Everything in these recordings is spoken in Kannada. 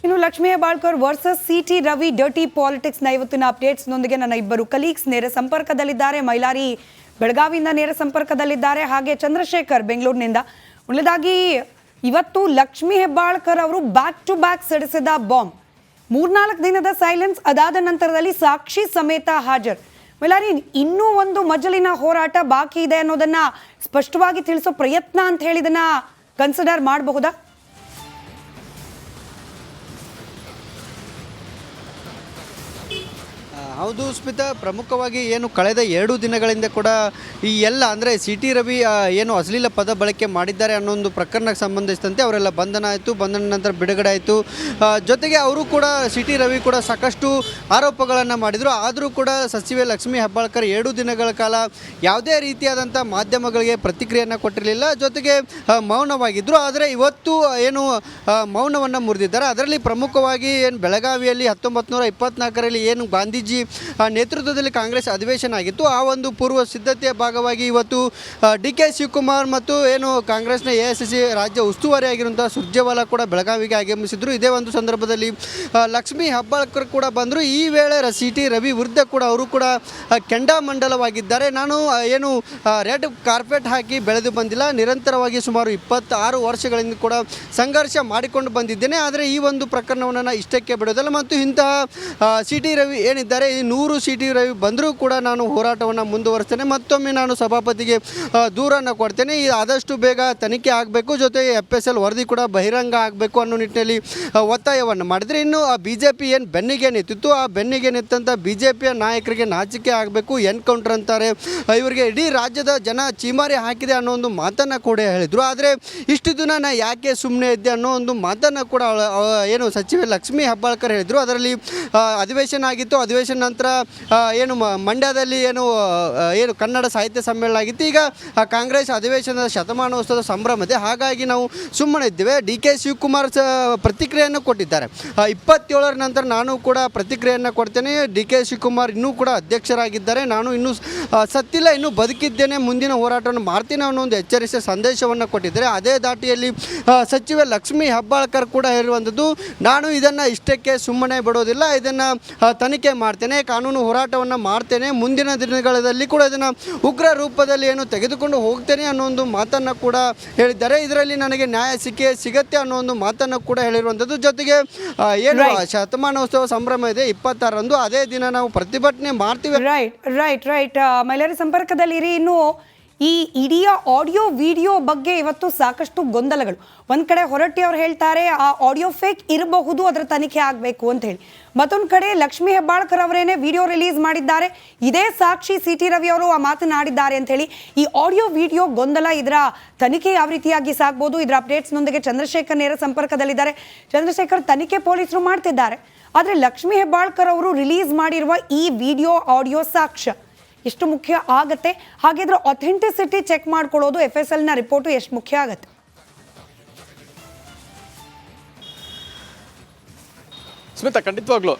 ಇನ್ನು Lakshmi Hebbalkar versus city Ravi dirty politics ನ ಇವತ್ತಿನ ಅಪ್ಡೇಟ್ಸ್ ನೊಂದಿಗೆ ನನ್ನ ಇಬ್ಬರು ಕಲೀಗ್ಸ್ ನೇರ ಸಂಪರ್ಕದಲ್ಲಿದ್ದಾರೆ. ಮೈಲಾರಿ ಬೆಳಗಾವಿಯಿಂದ ನೇರ ಸಂಪರ್ಕದಲ್ಲಿದ್ದಾರೆ, ಹಾಗೆ ಚಂದ್ರಶೇಖರ್ ಬೆಂಗಳೂರಿನಿಂದ. ಉಳಿದಾಗಿ ಇವತ್ತು ಲಕ್ಷ್ಮೀ ಹೆಬ್ಬಾಳ್ಕರ್ ಅವರು ಬ್ಯಾಕ್ ಟು ಬ್ಯಾಕ್ ಸಿಡಿಸಿದ ಬಾಂಬ್. 3-4 ದಿನದ ಸೈಲೆನ್ಸ್, ಅದಾದ ನಂತರದಲ್ಲಿ ಸಾಕ್ಷಿ ಸಮೇತ ಹಾಜರ್. ಮೈಲಾರಿ, ಇನ್ನೂ ಒಂದು ಮಜಲಿನ ಹೋರಾಟ ಬಾಕಿ ಇದೆ ಅನ್ನೋದನ್ನ ಸ್ಪಷ್ಟವಾಗಿ ತಿಳಿಸೋ ಪ್ರಯತ್ನ ಅಂತ ಹೇಳಿದನ್ನ ಕನ್ಸಿಡರ್ ಮಾಡಬಹುದಾ? ಹೌದು ಸ್ಮಿತಾ, ಪ್ರಮುಖವಾಗಿ ಏನು ಕಳೆದ 2 ದಿನಗಳಿಂದ ಕೂಡ ಈ ಎಲ್ಲ ಅಂದರೆ ಸಿಟಿ ರವಿ ಏನು ಅಶ್ಲೀಲ ಪದ ಬಳಕೆ ಮಾಡಿದ್ದಾರೆ ಅನ್ನೋ ಒಂದು ಪ್ರಕರಣಕ್ಕೆ ಸಂಬಂಧಿಸಿದಂತೆ ಅವರೆಲ್ಲ ಬಂಧನ ಆಯಿತು. ಬಂಧನ ನಂತರ ಬಿಡುಗಡೆ ಆಯಿತು. ಜೊತೆಗೆ ಅವರು ಕೂಡ ಸಿಟಿ ರವಿ ಕೂಡ ಸಾಕಷ್ಟು ಆರೋಪಗಳನ್ನು ಮಾಡಿದರು. ಆದರೂ ಕೂಡ ಸಚಿವೆ ಲಕ್ಷ್ಮೀ ಹೆಬ್ಬಾಳ್ಕರ್ 2 ದಿನಗಳ ಕಾಲ ಯಾವುದೇ ರೀತಿಯಾದಂಥ ಮಾಧ್ಯಮಗಳಿಗೆ ಪ್ರತಿಕ್ರಿಯೆಯನ್ನು ಕೊಟ್ಟಿರಲಿಲ್ಲ. ಜೊತೆಗೆ ಮೌನವಾಗಿದ್ದರು. ಆದರೆ ಇವತ್ತು ಏನು ಮೌನವನ್ನು ಮುರಿದಿದ್ದಾರೆ. ಅದರಲ್ಲಿ ಪ್ರಮುಖವಾಗಿ ಏನು ಬೆಳಗಾವಿಯಲ್ಲಿ 1924ರಲ್ಲಿ ಏನು ಗಾಂಧೀಜಿ ನೇತೃತ್ವದಲ್ಲಿ ಕಾಂಗ್ರೆಸ್ ಅಧಿವೇಶನ ಆಗಿತ್ತು, ಆ ಒಂದು ಪೂರ್ವ ಸಿದ್ಧತೆಯ ಭಾಗವಾಗಿ ಇವತ್ತು DK ಶಿವಕುಮಾರ್ ಮತ್ತು ಏನು ಕಾಂಗ್ರೆಸ್ನ AICC ರಾಜ್ಯ ಉಸ್ತುವಾರಿ ಆಗಿರುವಂಥ ಸುರ್ಜೇವಾಲಾ ಕೂಡ ಬೆಳಗಾವಿಗೆ ಆಗಮಿಸಿದ್ರು. ಇದೇ ಒಂದು ಸಂದರ್ಭದಲ್ಲಿ ಲಕ್ಷ್ಮೀ ಹೆಬ್ಬಾಳ್ಕರ್ ಕೂಡ ಬಂದರು. ಈ ವೇಳೆ ಸಿಟಿ ರವಿ ವಿರುದ್ಧ ಕೂಡ ಅವರು ಕೂಡ ಕೆಂಡಾಮಂಡಲವಾಗಿದ್ದಾರೆ. ನಾನು ಏನು ರೆಡ್ ಕಾರ್ಪೆಟ್ ಹಾಕಿ ಬೆಳೆದು ಬಂದಿಲ್ಲ, ನಿರಂತರವಾಗಿ ಸುಮಾರು 26 ವರ್ಷಗಳಿಂದ ಕೂಡ ಸಂಘರ್ಷ ಮಾಡಿಕೊಂಡು ಬಂದಿದ್ದೇನೆ. ಆದರೆ ಈ ಒಂದು ಪ್ರಕರಣವನ್ನು ನಾನು ಇಷ್ಟಕ್ಕೆ ಬಿಡೋದಲ್ಲ. ಮತ್ತು ಇಂತಹ ಸಿಟಿ ರವಿ ಏನಿದ್ದಾರೆ, 100 ಸಿಟಿ ರವಿ ಬಂದರೂ ಕೂಡ ನಾನು ಹೋರಾಟವನ್ನು ಮುಂದುವರಿಸ್ತೇನೆ. ಮತ್ತೊಮ್ಮೆ ನಾನು ಸಭಾಪತಿಗೆ ದೂರನ್ನು ಕೊಡ್ತೇನೆ. ಆದಷ್ಟು ಬೇಗ ತನಿಖೆ ಆಗಬೇಕು, ಜೊತೆಗೆ FSL ವರದಿ ಕೂಡ ಬಹಿರಂಗ ಆಗಬೇಕು ಅನ್ನೋ ನಿಟ್ಟಿನಲ್ಲಿ ಒತ್ತಾಯವನ್ನು ಮಾಡಿದರೆ, ಇನ್ನು ಆ BJP ಏನು ಬೆನ್ನಿಗೆ ನಿಂತಿತ್ತು, ಆ ಬೆನ್ನಿಗೆ ನಿಂತಂಥ BJPಯ ನಾಯಕರಿಗೆ ನಾಚಿಕೆ ಆಗಬೇಕು, ಎನ್ಕೌಂಟರ್ ಅಂತಾರೆ, ಇವರಿಗೆ ಇಡೀ ರಾಜ್ಯದ ಜನ ಚೀಮಾರಿ ಹಾಕಿದೆ ಅನ್ನೋ ಒಂದು ಮಾತನ್ನು ಕೂಡ ಹೇಳಿದರು. ಆದರೆ ಇಷ್ಟು ದಿನ ನಾ ಯಾಕೆ ಸುಮ್ಮನೆ ಇದ್ದೆ ಅನ್ನೋ ಒಂದು ಮಾತನ್ನು ಕೂಡ ಏನು ಸಚಿವೆ ಲಕ್ಷ್ಮೀ ಹೆಬ್ಬಾಳ್ಕರ್ ಹೇಳಿದರು. ಅದರಲ್ಲಿ ಅಧಿವೇಶನ ಆಗಿತ್ತು. ಅಧಿವೇಶನ ನಂತರ ಏನು ಮಂಡ್ಯದಲ್ಲಿ ಏನು ಕನ್ನಡ ಸಾಹಿತ್ಯ ಸಮ್ಮೇಳನ ಆಗಿತ್ತು. ಈಗ ಕಾಂಗ್ರೆಸ್ ಅಧಿವೇಶನದ ಶತಮಾನೋತ್ಸವದ ಸಂಭ್ರಮತೆ, ಹಾಗಾಗಿ ನಾವು ಸುಮ್ಮನೆ ಇದ್ದೇವೆ. DK ಶಿವಕುಮಾರ್ ಪ್ರತಿಕ್ರಿಯೆಯನ್ನು ಕೊಟ್ಟಿದ್ದಾರೆ. 27ರ ನಂತರ ನಾನು ಕೂಡ ಪ್ರತಿಕ್ರಿಯೆಯನ್ನು ಕೊಡ್ತೇನೆ. DK ಶಿವಕುಮಾರ್ ಇನ್ನೂ ಕೂಡ ಅಧ್ಯಕ್ಷರಾಗಿದ್ದಾರೆ. ನಾನು ಇನ್ನೂ ಸತ್ತಿಲ್ಲ, ಇನ್ನೂ ಬದುಕಿದ್ದೇನೆ, ಮುಂದಿನ ಹೋರಾಟವನ್ನು ಮಾಡ್ತೀನಿ ಅನ್ನೋ ಒಂದು ಎಚ್ಚರಿಸಿದ ಸಂದೇಶವನ್ನು ಕೊಟ್ಟಿದ್ದಾರೆ. ಅದೇ ದಾಟಿಯಲ್ಲಿ ಸಚಿವೆ ಲಕ್ಷ್ಮೀ ಹೆಬ್ಬಾಳ್ಕರ್ ಕೂಡ ಹೇಳುವಂಥದ್ದು, ನಾನು ಇದನ್ನು ಇಷ್ಟಕ್ಕೆ ಸುಮ್ಮನೆ ಬಿಡೋದಿಲ್ಲ, ಇದನ್ನು ತನಿಖೆ ಮಾಡ್ತೇನೆ, ಕಾನೂನು ಹೋರಾಟವನ್ನು ಮಾಡ್ತೇನೆ, ಮುಂದಿನ ದಿನಗಳಲ್ಲಿ ಕೂಡ ಇದನ್ನು ಉಗ್ರ ರೂಪದಲ್ಲಿ ಏನು ತೆಗೆದುಕೊಂಡು ಹೋಗ್ತೇನೆ ಅನ್ನೋ ಒಂದು ಮಾತನ್ನು ಕೂಡ ಹೇಳಿದ್ದಾರೆ. ಇದರಲ್ಲಿ ನನಗೆ ನ್ಯಾಯ ಸಿಗತ್ತೆ ಅನ್ನೋ ಒಂದು ಮಾತನ್ನು ಕೂಡ ಹೇಳಿರುವಂಥದ್ದು. ಜೊತೆಗೆ ಏನು ಶತಮಾನೋತ್ಸವ ಸಂಭ್ರಮ ಇದೆ 26ರಂದು, ಅದೇ ದಿನ ನಾವು ಪ್ರತಿಭಟನೆ ಮಾಡ್ತೀವಿ. ರೈಟ್ ಮೈಲಾರಿ ಸಂಪರ್ಕದಲ್ಲಿರಿ. ಇನ್ನು ಈ ಇಡೀ ಆಡಿಯೋ ವಿಡಿಯೋ ಬಗ್ಗೆ ಇವತ್ತು ಸಾಕಷ್ಟು ಗೊಂದಲಗಳು. ಒಂದ್ ಕಡೆ ಹೊರಟ್ಟಿ ಅವ್ರು ಹೇಳ್ತಾರೆ ಆ ಆಡಿಯೋ ಫೇಕ್ ಇರಬಹುದು, ಅದರ ತನಿಖೆ ಆಗಬೇಕು ಅಂತ ಹೇಳಿ. ಮತ್ತೊಂದು ಕಡೆ ಲಕ್ಷ್ಮೀ ಹೆಬ್ಬಾಳ್ಕರ್ ಅವರೇನೆ ವಿಡಿಯೋ ರಿಲೀಸ್ ಮಾಡಿದ್ದಾರೆ, ಇದೇ ಸಾಕ್ಷಿ ಸಿಟಿ ರವಿ ಅವರು ಆ ಮಾತನಾಡಿದ್ದಾರೆ ಅಂತ ಹೇಳಿ. ಈ ಆಡಿಯೋ ವಿಡಿಯೋ ಗೊಂದಲ, ಇದರ ತನಿಖೆ ಯಾವ ರೀತಿಯಾಗಿ ಸಾಗಬಹುದು, ಇದರ ಅಪ್ಡೇಟ್ಸ್ನೊಂದಿಗೆ ಚಂದ್ರಶೇಖರ್ ನೇರ ಸಂಪರ್ಕದಲ್ಲಿದ್ದಾರೆ. ಚಂದ್ರಶೇಖರ್, ತನಿಖೆ ಪೊಲೀಸರು ಮಾಡ್ತಿದ್ದಾರೆ, ಆದರೆ ಲಕ್ಷ್ಮೀ ಹೆಬ್ಬಾಳ್ಕರ್ ಅವರು ರಿಲೀಸ್ ಮಾಡಿರುವ ಈ ವಿಡಿಯೋ ಆಡಿಯೋ ಸಾಕ್ಷ್ಯ ಎಷ್ಟು ಮುಖ್ಯ ಆಗತ್ತೆ? ಹಾಗಿದ್ರೆ ಅಥೆಂಟಿಸಿಟಿ ಚೆಕ್ ಮಾಡ್ಕೊಳ್ಳೋದು FSLನ ರಿಪೋರ್ಟು ಎಷ್ಟು ಮುಖ್ಯ ಆಗತ್ತೆ? ಸ್ಮಿತಾ, ಖಂಡಿತವಾಗ್ಲೂ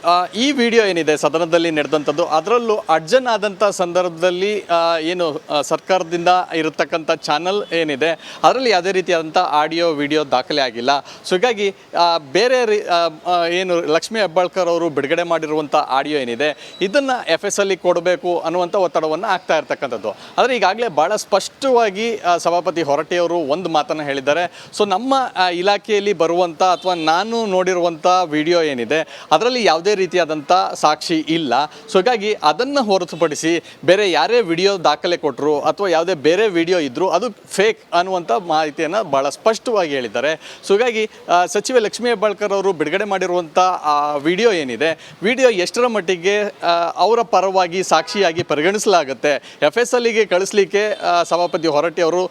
ಈ ವಿಡಿಯೋ ಏನಿದೆ ಸದನದಲ್ಲಿ ನಡೆದಂಥದ್ದು, ಅದರಲ್ಲೂ ಅಡ್ಜನ್ ಆದಂಥ ಸಂದರ್ಭದಲ್ಲಿ ಏನು ಸರ್ಕಾರದಿಂದ ಇರತಕ್ಕಂಥ ಚಾನಲ್ ಏನಿದೆ ಅದರಲ್ಲಿ ಯಾವುದೇ ರೀತಿಯಾದಂಥ ಆಡಿಯೋ ವಿಡಿಯೋ ದಾಖಲೆ ಆಗಿಲ್ಲ. ಸೊ ಹೀಗಾಗಿ ಬೇರೆ ಏನು ಲಕ್ಷ್ಮೀ ಹೆಬ್ಬಾಳ್ಕರ್ ಅವರು ಬಿಡುಗಡೆ ಮಾಡಿರುವಂಥ ಆಡಿಯೋ ಏನಿದೆ ಇದನ್ನು FSLಗೆ ಕೊಡಬೇಕು ಅನ್ನುವಂಥ ಒತ್ತಡವನ್ನು ಆಗ್ತಾ ಇರ್ತಕ್ಕಂಥದ್ದು. ಆದರೆ ಈಗಾಗಲೇ ಭಾಳ ಸ್ಪಷ್ಟವಾಗಿ ಸಭಾಪತಿ ಹೊರಟ್ಟಿಯವರು ಒಂದು ಮಾತನ್ನು ಹೇಳಿದ್ದಾರೆ. ಸೊ ನಮ್ಮ ಇಲಾಖೆಯಲ್ಲಿ ಬರುವಂಥ ಅಥವಾ ನಾನು ನೋಡಿರುವಂಥ ವಿಡಿಯೋ ಏನಿದೆ ಅದರಲ್ಲಿ ಯಾವುದೇ ರೀತಿಯಾದಂಥ ಸಾಕ್ಷಿ ಇಲ್ಲ. ಸೊ ಹೀಗಾಗಿ ಅದನ್ನು ಹೊರತುಪಡಿಸಿ ಬೇರೆ ಯಾರೇ ವಿಡಿಯೋ ದಾಖಲೆ ಕೊಟ್ಟರು ಅಥವಾ ಯಾವುದೇ ಬೇರೆ ವಿಡಿಯೋ ಇದ್ದರೂ ಅದು ಫೇಕ್ ಅನ್ನುವಂಥ ಮಾಹಿತಿಯನ್ನು ಭಾಳ ಸ್ಪಷ್ಟವಾಗಿ ಹೇಳಿದ್ದಾರೆ. ಸೊ ಹೀಗಾಗಿ ಸಚಿವೆ ಲಕ್ಷ್ಮೀ ಹೆಬ್ಬಾಳ್ಕರ್ ಅವರು ಬಿಡುಗಡೆ ಮಾಡಿರುವಂಥ ವಿಡಿಯೋ ಏನಿದೆ, ವಿಡಿಯೋ ಎಷ್ಟರ ಮಟ್ಟಿಗೆ ಅವರ ಪರವಾಗಿ ಸಾಕ್ಷಿಯಾಗಿ ಪರಿಗಣಿಸಲಾಗುತ್ತೆ, FSLಗೆ ಕಳಿಸ್ಲಿಕ್ಕೆ ಸಭಾಪತಿ ಹೊರಟ್ಟಿ ಅವರು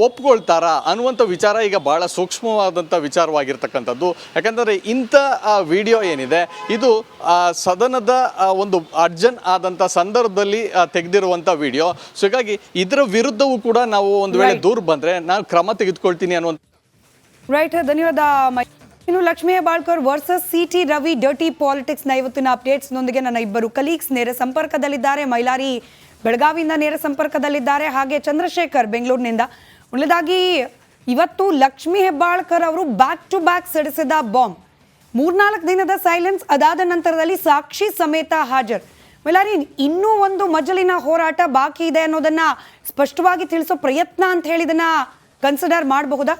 ಒಪ್ಕೊಳ್ತಾರಾ ಅನ್ನುವಂಥ ವಿಚಾರ ಈಗ ಭಾಳ ಸೂಕ್ಷ್ಮವಾದಂಥ ವಿಚಾರವಾಗಿರ್ತಕ್ಕಂಥದ್ದು. ಯಾಕಂದರೆ ಇಂಥ ವಿಡಿಯೋ ಏನಿದೆ ಇದು ಸದನದ ಒಂದು ಅರ್ಜನ್ ಆದಂಥ ಸಂದರ್ಭದಲ್ಲಿ ತೆಗೆದಿರುವಂಥ ವಿಡಿಯೋ. ಸೊ ಹೀಗಾಗಿ ಇದರ ವಿರುದ್ಧವೂ ಕೂಡ ನಾವು ಒಂದು ವೇಳೆ ದೂರ ಬಂದರೆ ನಾನು ಕ್ರಮ ತೆಗೆದುಕೊಳ್ತೀನಿ ಅನ್ನುವಂಥ. ರೈಟ್, ಧನ್ಯವಾದ. ಇನ್ನು Lakshmi Hebbalkar versus city Ravi dirty politics ನ ಇವತ್ತಿನ ಅಪ್ಡೇಟ್ಸ್ ನೊಂದಿಗೆ ನನ್ನ ಇಬ್ಬರು ಕಲೀಗ್ಸ್ ನೇರ ಸಂಪರ್ಕದಲ್ಲಿದ್ದಾರೆ. ಮೈಲಾರಿ ಬೆಳಗಾವಿಯಿಂದ ನೇರ ಸಂಪರ್ಕದಲ್ಲಿದ್ದಾರೆ, ಹಾಗೆ ಚಂದ್ರಶೇಖರ್ ಬೆಂಗಳೂರಿನಿಂದ. ಉಳಿದಾಗಿ ಇವತ್ತು ಲಕ್ಷ್ಮೀ ಹೆಬ್ಬಾಳ್ಕರ್ ಅವರು ಬ್ಯಾಕ್ ಟು ಬ್ಯಾಕ್ ಸಿಡಿಸಿದ ಬಾಂಬ್. 3-4 ದಿನದ ಸೈಲೆನ್ಸ್, ಅದಾದ ನಂತರದಲ್ಲಿ ಸಾಕ್ಷಿ ಸಮೇತ ಹಾಜರ್. ಮೈಲಾರಿ, ಇನ್ನೂ ಒಂದು ಮಜಲಿನ ಹೋರಾಟ ಬಾಕಿ ಇದೆ ಅನ್ನೋದನ್ನ ಸ್ಪಷ್ಟವಾಗಿ ತಿಳಿಸೋ ಪ್ರಯತ್ನ ಅಂತ ಹೇಳಿ ಇದನ್ನ ಕನ್ಸಿಡರ್ ಮಾಡಬಹುದಾ?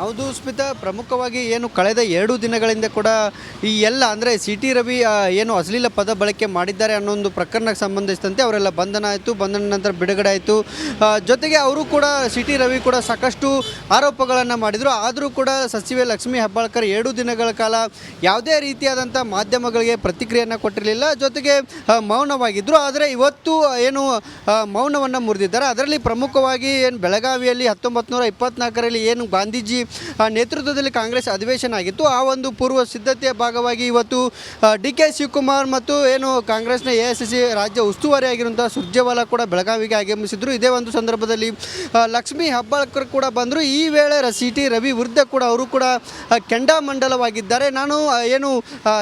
ಹೌದು ಸ್ಮಿತಾ, ಪ್ರಮುಖವಾಗಿ ಏನು ಕಳೆದ 2 ದಿನಗಳಿಂದ ಕೂಡ ಈ ಎಲ್ಲ ಅಂದರೆ ಸಿ ಟಿ ರವಿ ಏನು ಅಶ್ಲೀಲ ಪದ ಬಳಕೆ ಮಾಡಿದ್ದಾರೆ ಅನ್ನೋ ಒಂದು ಪ್ರಕರಣಕ್ಕೆ ಸಂಬಂಧಿಸಿದಂತೆ ಅವರೆಲ್ಲ ಬಂಧನ ಆಯಿತು. ಬಂಧನ ನಂತರ ಬಿಡುಗಡೆ ಆಯಿತು. ಜೊತೆಗೆ ಅವರು ಕೂಡ ಸಿ ಟಿ ರವಿ ಕೂಡ ಸಾಕಷ್ಟು ಆರೋಪಗಳನ್ನು ಮಾಡಿದರು. ಆದರೂ ಕೂಡ ಸಚಿವೆ ಲಕ್ಷ್ಮೀ ಹೆಬ್ಬಾಳ್ಕರ್ 2 ದಿನಗಳ ಕಾಲ ಯಾವುದೇ ರೀತಿಯಾದಂಥ ಮಾಧ್ಯಮಗಳಿಗೆ ಪ್ರತಿಕ್ರಿಯೆಯನ್ನು ಕೊಟ್ಟಿರಲಿಲ್ಲ. ಜೊತೆಗೆ ಮೌನವಾಗಿದ್ದರು. ಆದರೆ ಇವತ್ತು ಏನು ಮೌನವನ್ನು ಮುರಿದಿದ್ದಾರೆ. ಅದರಲ್ಲಿ ಪ್ರಮುಖವಾಗಿ ಏನು ಬೆಳಗಾವಿಯಲ್ಲಿ 1924ರಲ್ಲಿ ಏನು ಗಾಂಧೀಜಿ ನೇತೃತ್ವದಲ್ಲಿ ಕಾಂಗ್ರೆಸ್ ಅಧಿವೇಶನ ಆಗಿತ್ತು, ಆ ಒಂದು ಪೂರ್ವ ಸಿದ್ಧತೆಯ ಭಾಗವಾಗಿ ಇವತ್ತು ಡಿ ಕೆ ಶಿವಕುಮಾರ್ ಮತ್ತು ಏನು ಕಾಂಗ್ರೆಸ್ನ AICC ರಾಜ್ಯ ಉಸ್ತುವಾರಿ ಆಗಿರುವಂಥ ಸುರ್ಜೇವಾಲಾ ಕೂಡ ಬೆಳಗಾವಿಗೆ ಆಗಮಿಸಿದ್ರು. ಇದೇ ಒಂದು ಸಂದರ್ಭದಲ್ಲಿ ಲಕ್ಷ್ಮೀ ಹೆಬ್ಬಾಳ್ಕರ್ ಕೂಡ ಬಂದರು. ಈ ವೇಳೆ ಸಿ ಟಿ ರವಿ ವಿರುದ್ಧ ಕೂಡ ಅವರು ಕೂಡ ಕೆಂಡಾಮಂಡಲವಾಗಿದ್ದಾರೆ. ನಾನು ಏನು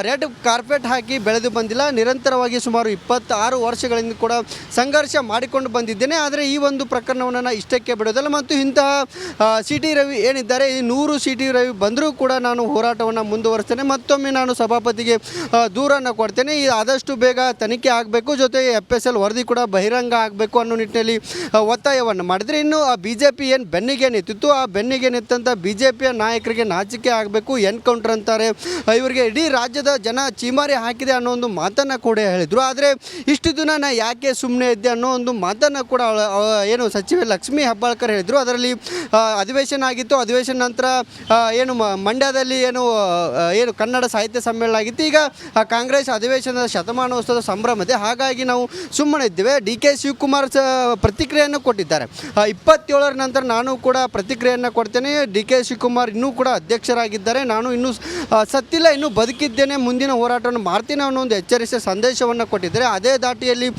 ರೆಡ್ ಕಾರ್ಪೆಟ್ ಹಾಕಿ ಬೆಳೆದು ಬಂದಿಲ್ಲ, ನಿರಂತರವಾಗಿ ಸುಮಾರು 26 ವರ್ಷಗಳಿಂದ ಕೂಡ ಸಂಘರ್ಷ ಮಾಡಿಕೊಂಡು ಬಂದಿದ್ದೇನೆ. ಆದರೆ ಈ ಒಂದು ಪ್ರಕರಣವನ್ನು ನಾನು ಇಷ್ಟಕ್ಕೆ ಬಿಡೋದಿಲ್ಲ ಮತ್ತು ಇಂತಹ ಸಿ ಟಿ ರವಿ ಏನಿದ್ದಾರೆ, ಈ 100 ಸಿ ಟಿ ರವಿ ಬಂದರೂ ಕೂಡ ನಾನು ಹೋರಾಟವನ್ನು ಮುಂದುವರಿಸ್ತೇನೆ. ಮತ್ತೊಮ್ಮೆ ನಾನು ಸಭಾಪತಿಗೆ ದೂರನ್ನು ಕೊಡ್ತೇನೆ. ಆದಷ್ಟು ಬೇಗ ತನಿಖೆ ಆಗಬೇಕು, ಜೊತೆಗೆ FSL ವರದಿ ಕೂಡ ಬಹಿರಂಗ ಆಗಬೇಕು ಅನ್ನೋ ನಿಟ್ಟಿನಲ್ಲಿ ಒತ್ತಾಯವನ್ನು ಮಾಡಿದರೆ, ಇನ್ನು ಆ BJP ಏನು ಬೆನ್ನಿಗೆ ನಿಂತಿತ್ತು, ಆ ಬೆನ್ನಿಗೆ ನಿಂತಂಥ BJPಯ ನಾಯಕರಿಗೆ ನಾಚಿಕೆ ಆಗಬೇಕು, ಎನ್ಕೌಂಟರ್ ಅಂತಾರೆ, ಇವರಿಗೆ ಇಡೀ ರಾಜ್ಯದ ಜನ ಚೀಮಾರಿ ಹಾಕಿದೆ ಅನ್ನೋ ಒಂದು ಮಾತನ್ನು ಕೂಡ ಹೇಳಿದರು. ಆದರೆ ಇಷ್ಟು ದಿನ ನಾ ಯಾಕೆ ಸುಮ್ಮನೆ ಇದ್ದೆ ಅನ್ನೋ ಒಂದು ಮಾತನ್ನು ಕೂಡ ಏನು ಸಚಿವೆ ಲಕ್ಷ್ಮೀ ಹೆಬ್ಬಾಳ್ಕರ್ ಹೇಳಿದರು. ಅದರಲ್ಲಿ ಅಧಿವೇಶನ ಆಗಿತ್ತು. ಅಧಿವೇಶನ ನಂತರ ಏನು ಮಂಡ್ಯದಲ್ಲಿ ಏನು ಕನ್ನಡ ಸಾಹಿತ್ಯ ಸಮ್ಮೇಳನ ಆಗಿತ್ತು. ಈಗ ಕಾಂಗ್ರೆಸ್ ಅಧಿವೇಶನದ ಶತಮಾನೋತ್ಸವದ ಸಂಭ್ರಮ ಇದೆ, ಹಾಗಾಗಿ ನಾವು ಸುಮ್ಮನೆ ಇದ್ದೇವೆ. ಡಿ ಕೆ ಶಿವಕುಮಾರ್ ಪ್ರತಿಕ್ರಿಯೆಯನ್ನು ಕೊಟ್ಟಿದ್ದಾರೆ. 27ರ ನಂತರ ನಾನು ಕೂಡ ಪ್ರತಿಕ್ರಿಯೆಯನ್ನು ಕೊಡ್ತೇನೆ. ಡಿ ಕೆ ಶಿವಕುಮಾರ್ ಇನ್ನೂ ಕೂಡ ಅಧ್ಯಕ್ಷರಾಗಿದ್ದಾರೆ. ನಾನು ಇನ್ನೂ ಸತ್ತಿಲ್ಲ, ಇನ್ನೂ ಬದುಕಿದ್ದೇನೆ, ಮುಂದಿನ ಹೋರಾಟವನ್ನು ಮಾಡ್ತೀನಿ ಅನ್ನೋ ಒಂದು ಎಚ್ಚರಿಸಿದ ಸಂದೇಶವನ್ನು ಕೊಟ್ಟಿದ್ದಾರೆ. ಅದೇ ದಾಟಿಯಲ್ಲಿ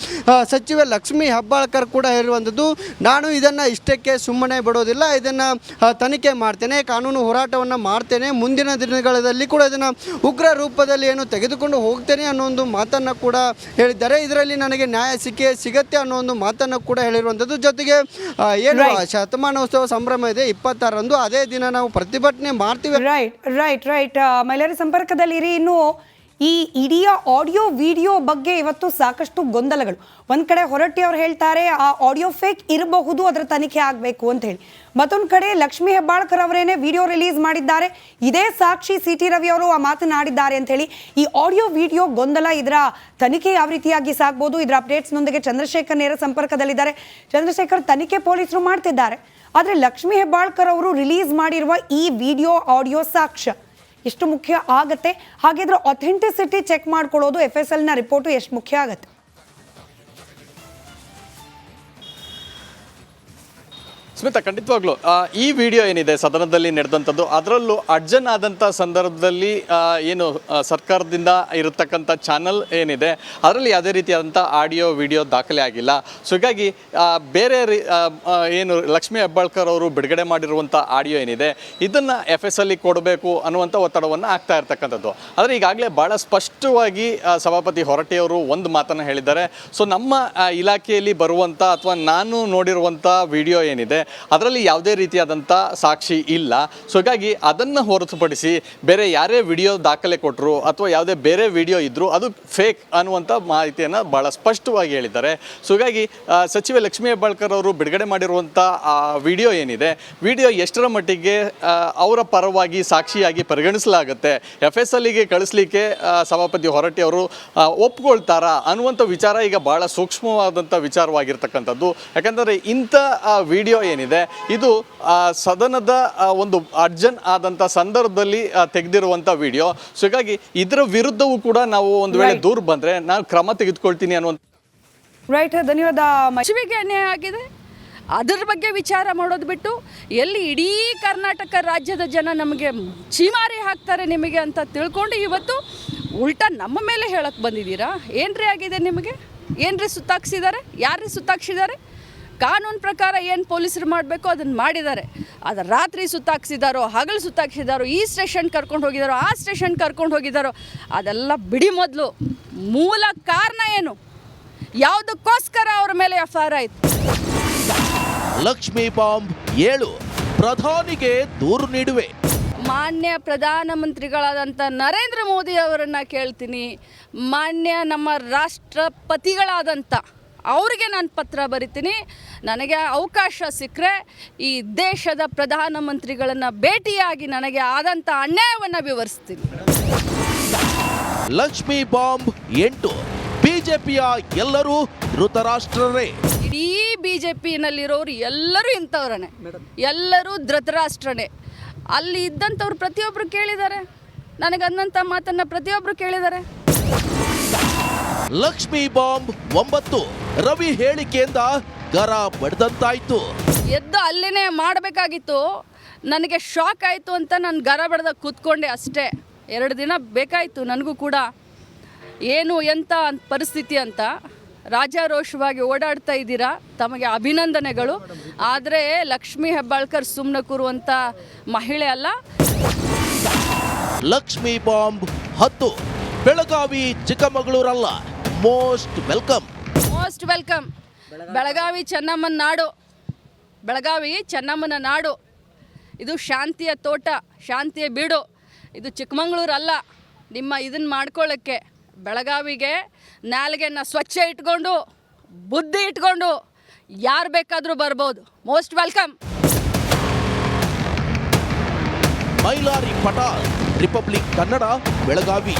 ಸಚಿವೆ ಲಕ್ಷ್ಮೀ ಹೆಬ್ಬಾಳ್ಕರ್ ಕೂಡ ಹೇಳಿರುವಂಥದ್ದು, ನಾನು ಇದನ್ನು ಇಷ್ಟಕ್ಕೆ ಸುಮ್ಮನೆ ಬಿಡೋದಿಲ್ಲ, ಇದನ್ನು ತನಿಖೆ ಮಾಡ್ತೇನೆ, ಕಾನೂನು ಹೋರಾಟವನ್ನು ಮಾಡ್ತೇನೆ, ಮುಂದಿನ ದಿನಗಳಲ್ಲಿ ಕೂಡ ಇದನ್ನು ಉಗ್ರ ರೂಪದಲ್ಲಿ ತೆಗೆದುಕೊಂಡು ಹೋಗ್ತೇನೆ ಅನ್ನೋ ಒಂದು ಮಾತನ್ನು ಕೂಡ ಹೇಳಿದ್ದಾರೆ. ಇದರಲ್ಲಿ ನನಗೆ ನ್ಯಾಯ ಸಿಗತ್ತೆ ಅನ್ನೋ ಒಂದು ಮಾತನ್ನು ಕೂಡ ಹೇಳಿರುವಂಥದ್ದು. ಜೊತೆಗೆ ಏನು ಶತಮಾನೋತ್ಸವ ಸಂಭ್ರಮ ಇದೆ 26ರಂದು, ಅದೇ ದಿನ ನಾವು ಪ್ರತಿಭಟನೆ ಮಾಡ್ತೀವಿ. ರೈಟ್ ಮಹಿಳೆಯರ ಸಂಪರ್ಕದಲ್ಲಿರಿ. ಇನ್ನು ಈ ಇಡೀ ಆಡಿಯೋ ವಿಡಿಯೋ ಬಗ್ಗೆ ಇವತ್ತು ಸಾಕಷ್ಟು ಗೊಂದಲಗಳು. ಒಂದ್ ಕಡೆ ಹೊರಟ್ಟಿ ಅವ್ರು ಹೇಳ್ತಾರೆ ಆ ಆಡಿಯೋ ಫೇಕ್ ಇರಬಹುದು, ಅದರ ತನಿಖೆ ಆಗಬೇಕು ಅಂತ ಹೇಳಿ. ಮತ್ತೊಂದು ಕಡೆ ಲಕ್ಷ್ಮೀ ಹೆಬ್ಬಾಳ್ಕರ್ ಅವರೇನೆ ವಿಡಿಯೋ ರಿಲೀಸ್ ಮಾಡಿದ್ದಾರೆ, ಇದೇ ಸಾಕ್ಷಿ ಸಿ ಟಿ ರವಿ ಅವರು ಮಾತನಾಡಿದ್ದಾರೆ ಅಂತ ಹೇಳಿ. ಈ ಆಡಿಯೋ ವಿಡಿಯೋ ಗೊಂದಲ, ಇದರ ತನಿಖೆ ಯಾವ ರೀತಿಯಾಗಿ ಸಾಗ್ಬೋದು? ಇದರ ಅಪ್ಡೇಟ್ಸ್ನೊಂದಿಗೆ ಚಂದ್ರಶೇಖರ್ ನೇರ ಸಂಪರ್ಕದಲ್ಲಿದ್ದಾರೆ. ಚಂದ್ರಶೇಖರ್, ತನಿಖೆ ಪೊಲೀಸರು ಮಾಡ್ತಿದ್ದಾರೆ, ಆದರೆ ಲಕ್ಷ್ಮೀ ಹೆಬ್ಬಾಳ್ಕರ್ ಅವರು ರಿಲೀಸ್ ಮಾಡಿರುವ ಈ ವಿಡಿಯೋ ಆಡಿಯೋ ಸಾಕ್ಷ್ಯ ಎಷ್ಟು ಮುಖ್ಯ ಆಗತ್ತೆ? ಹಾಗಿದ್ರೆ ಅಥೆಂಟಿಸಿಟಿ ಚೆಕ್ ಮಾಡ್ಕೊಳ್ಳೋದು FSL ನ ರಿಪೋರ್ಟು ಎಷ್ಟು ಮುಖ್ಯ ಆಗತ್ತೆ? ಸ್ಮಿತಾ, ಖಂಡಿತವಾಗ್ಲೂ ಈ ವಿಡಿಯೋ ಏನಿದೆ ಸದನದಲ್ಲಿ ನಡೆದಂಥದ್ದು, ಅದರಲ್ಲೂ ಅಡ್ಜನ್ ಆದಂಥ ಸಂದರ್ಭದಲ್ಲಿ ಏನು ಸರ್ಕಾರದಿಂದ ಇರತಕ್ಕಂಥ ಚಾನಲ್ ಏನಿದೆ ಅದರಲ್ಲಿ ಯಾವುದೇ ರೀತಿಯಾದಂಥ ಆಡಿಯೋ ವಿಡಿಯೋ ದಾಖಲೆ ಆಗಿಲ್ಲ. ಸೊ ಹೀಗಾಗಿ ಬೇರೆ ಏನು ಲಕ್ಷ್ಮೀ ಹೆಬ್ಬಾಳ್ಕರ್ ಅವರು ಬಿಡುಗಡೆ ಮಾಡಿರುವಂಥ ಆಡಿಯೋ ಏನಿದೆ ಇದನ್ನು FSL ಕೊಡಬೇಕು ಅನ್ನುವಂಥ ಒತ್ತಡವನ್ನು ಆಗ್ತಾ ಇರ್ತಕ್ಕಂಥದ್ದು. ಆದರೆ ಈಗಾಗಲೇ ಭಾಳ ಸ್ಪಷ್ಟವಾಗಿ ಸಭಾಪತಿ ಹೊರಟ್ಟಿಯವರು ಒಂದು ಮಾತನ್ನು ಹೇಳಿದ್ದಾರೆ. ಸೊ ನಮ್ಮ ಇಲಾಖೆಯಲ್ಲಿ ಬರುವಂಥ ಅಥವಾ ನಾನು ನೋಡಿರುವಂಥ ವಿಡಿಯೋ ಏನಿದೆ ಅದರಲ್ಲಿ ಯಾವುದೇ ರೀತಿಯಾದಂಥ ಸಾಕ್ಷಿ ಇಲ್ಲ. ಸೊ ಹೀಗಾಗಿ ಅದನ್ನು ಹೊರತುಪಡಿಸಿ ಬೇರೆ ಯಾರೇ ವಿಡಿಯೋ ದಾಖಲೆ ಕೊಟ್ಟರು ಅಥವಾ ಯಾವುದೇ ಬೇರೆ ವಿಡಿಯೋ ಇದ್ದರೂ ಅದು ಫೇಕ್ ಅನ್ನುವಂಥ ಮಾಹಿತಿಯನ್ನು ಭಾಳ ಸ್ಪಷ್ಟವಾಗಿ ಹೇಳಿದ್ದಾರೆ. ಸೊ ಹೀಗಾಗಿ ಸಚಿವೆ ಲಕ್ಷ್ಮೀ ಹೆಬ್ಬಾಳ್ಕರ್ ಅವರು ಬಿಡುಗಡೆ ಮಾಡಿರುವಂಥ ವಿಡಿಯೋ ಏನಿದೆ, ವಿಡಿಯೋ ಎಷ್ಟರ ಮಟ್ಟಿಗೆ ಅವರ ಪರವಾಗಿ ಸಾಕ್ಷಿಯಾಗಿ ಪರಿಗಣಿಸಲಾಗುತ್ತೆ, FSLಗೆ ಕಳಿಸ್ಲಿಕ್ಕೆ ಸಭಾಪತಿ ಹೊರಟ್ಟಿ ಅವರು ಒಪ್ಕೊಳ್ತಾರಾ ಅನ್ನುವಂಥ ವಿಚಾರ ಈಗ ಭಾಳ ಸೂಕ್ಷ್ಮವಾದಂಥ ವಿಚಾರವಾಗಿರ್ತಕ್ಕಂಥದ್ದು. ಯಾಕಂದರೆ ಇಂಥ ವಿಡಿಯೋ ಏನಿದೆ ಇದು ಸದನದ ಒಂದು ಅರ್ಜನ್ ಆದಂಥ ಸಂದರ್ಭದಲ್ಲಿ ತೆಗೆದಿರುವಂಥ ವಿಡಿಯೋ. ಸೊ ಹೀಗಾಗಿ ಇದರ ವಿರುದ್ಧವೂ ಕೂಡ ನಾವು ಒಂದು ವೇಳೆ ದೂರ ಬಂದರೆ ನಾನು ಕ್ರಮ ತೆಗೆದುಕೊಳ್ತೀನಿ ಅನ್ನುವಂಥ. ರೈಟ್, ಧನ್ಯವಾದ. ಶಿವಿಗೆ ಅನ್ಯಾಯ ಆಗಿದೆ, ಅದರ ಬಗ್ಗೆ ವಿಚಾರ ಮಾಡೋದು ಬಿಟ್ಟು ಎಲ್ಲಿ ಇಡೀ ಕರ್ನಾಟಕ ರಾಜ್ಯದ ಜನ ನಮಗೆ ಚೀಮಾರಿ ಹಾಕ್ತಾರೆ ನಿಮಗೆ ಅಂತ ತಿಳ್ಕೊಂಡು ಇವತ್ತು ಉಲ್ಟಾ ನಮ್ಮ ಮೇಲೆ ಹೇಳಕ್ಕೆ ಬಂದಿದ್ದೀರಾ? ಏನ್ರಿ ಆಗಿದೆ ನಿಮಗೆ? ಏನ್ರಿ ಸುತ್ತಾಕ್ಸಿದ್ದಾರೆ? ಯಾರ್ರಿ ಸುತ್ತಾಕ್ಸಿದ್ದಾರೆ? ಕಾನೂನು ಪ್ರಕಾರ ಏನು ಪೊಲೀಸರು ಮಾಡಬೇಕು ಅದನ್ನು ಮಾಡಿದ್ದಾರೆ. ಅದು ರಾತ್ರಿ ಸುತ್ತಾಕ್ಸಿದಾರೋ, ಹಗಲು ಸುತ್ತಾಕ್ಸಿದಾರೋ, ಈ ಸ್ಟೇಷನ್ ಕರ್ಕೊಂಡು ಹೋಗಿದ್ದಾರೋ, ಆ ಸ್ಟೇಷನ್ ಕರ್ಕೊಂಡು ಹೋಗಿದ್ದಾರೋ, ಅದೆಲ್ಲ ಬಿಡಿ. ಮೊದಲು ಮೂಲ ಕಾರಣ ಏನು, ಯಾವುದಕ್ಕೋಸ್ಕರ ಅವ್ರ ಮೇಲೆ FIR ಆಯಿತು? ಲಕ್ಷ್ಮೀ ಬಾಂಬ್ 7 ಪ್ರಧಾನಿಗೆ ದೂರು ನೀಡುವೆ. ಮಾನ್ಯ ಪ್ರಧಾನಮಂತ್ರಿಗಳಾದಂಥ ನರೇಂದ್ರ ಮೋದಿ ಅವರನ್ನು ಕೇಳ್ತೀನಿ, ಮಾನ್ಯ ನಮ್ಮ ರಾಷ್ಟ್ರಪತಿಗಳಾದಂಥ ಅವರಿಗೆ ನಾನು ಪತ್ರ ಬರಿತೀನಿ. ನನಗೆ ಅವಕಾಶ ಸಿಕ್ಕರೆ ಈ ದೇಶದ ಪ್ರಧಾನಮಂತ್ರಿಗಳನ್ನು ಭೇಟಿಯಾಗಿ ನನಗೆ ಆದಂಥ ಅನ್ಯಾಯವನ್ನು ವಿವರಿಸ್ತೀನಿ. ಲಕ್ಷ್ಮಿ ಬಾಂಬ್ 8 ಬಿಜೆಪಿಯ ಎಲ್ಲರೂ ಧೃತರಾಷ್ಟ್ರರೇ. ಇಡೀ BJP-ನಲ್ಲಿರೋರು ಎಲ್ಲರೂ ಇಂಥವ್ರೇ, ಎಲ್ಲರೂ ಧೃತರಾಷ್ಟ್ರನೇ. ಅಲ್ಲಿ ಇದ್ದಂಥವ್ರು ಪ್ರತಿಯೊಬ್ಬರು ಕೇಳಿದ್ದಾರೆ, ನನಗಂದಂಥ ಮಾತನ್ನು ಪ್ರತಿಯೊಬ್ಬರು ಕೇಳಿದ್ದಾರೆ. ಲಕ್ಷ್ಮಿ ಬಾಂಬ್ 9 ರವಿ ಹೇಳಿಕೆಯಿಂದ ಗರ ಬಡ್ದಂತಾಯ್ತು. ಎದ್ದು ಅಲ್ಲಿನೇ ಮಾಡಬೇಕಾಗಿತ್ತು. ನನಗೆ ಶಾಕ್ ಆಯಿತು ಅಂತ ನಾನು ಗರ ಬಡ್ದ ಕೂತ್ಕೊಂಡೆ ಅಷ್ಟೇ. 2 ದಿನ ಬೇಕಾಯಿತು ನನಗೂ ಕೂಡ, ಏನು ಎಂಥ ಪರಿಸ್ಥಿತಿ ಅಂತ. ರಾಜಾರೋಷವಾಗಿ ಓಡಾಡ್ತಾ ಇದ್ದೀರಾ, ತಮಗೆ ಅಭಿನಂದನೆಗಳು. ಆದರೆ ಲಕ್ಷ್ಮೀ ಹೆಬ್ಬಾಳ್ಕರ್ ಸುಮ್ಮನೆ ಕೂರುವಂಥ ಮಹಿಳೆ ಅಲ್ಲ. ಲಕ್ಷ್ಮಿ ಬಾಂಬ್ 10 ಬೆಳಗಾವಿ ಚಿಕ್ಕಮಗಳೂರಲ್ಲ. Most welcome. Most welcome. Belagavi ಚೆನ್ನಮ್ಮನ ನಾಡು, ಬೆಳಗಾವಿ ಚೆನ್ನಮ್ಮನ ನಾಡು. ಇದು ಶಾಂತಿಯ ತೋಟ, ಶಾಂತಿಯ ಬೀಡು. ಇದು ಚಿಕ್ಕಮಗಳೂರು ಅಲ್ಲ. ನಿಮ್ಮ ಇದನ್ನು ಮಾಡ್ಕೊಳ್ಳೋಕ್ಕೆ ಬೆಳಗಾವಿಗೆ ನಾಲಿಗೆನ ಸ್ವಚ್ಛ ಇಟ್ಕೊಂಡು, ಬುದ್ಧಿ ಇಟ್ಕೊಂಡು ಯಾರು ಬೇಕಾದರೂ ಬರ್ಬೋದು. Most welcome. Mailari Patal, Republic Kannada, Belagavi.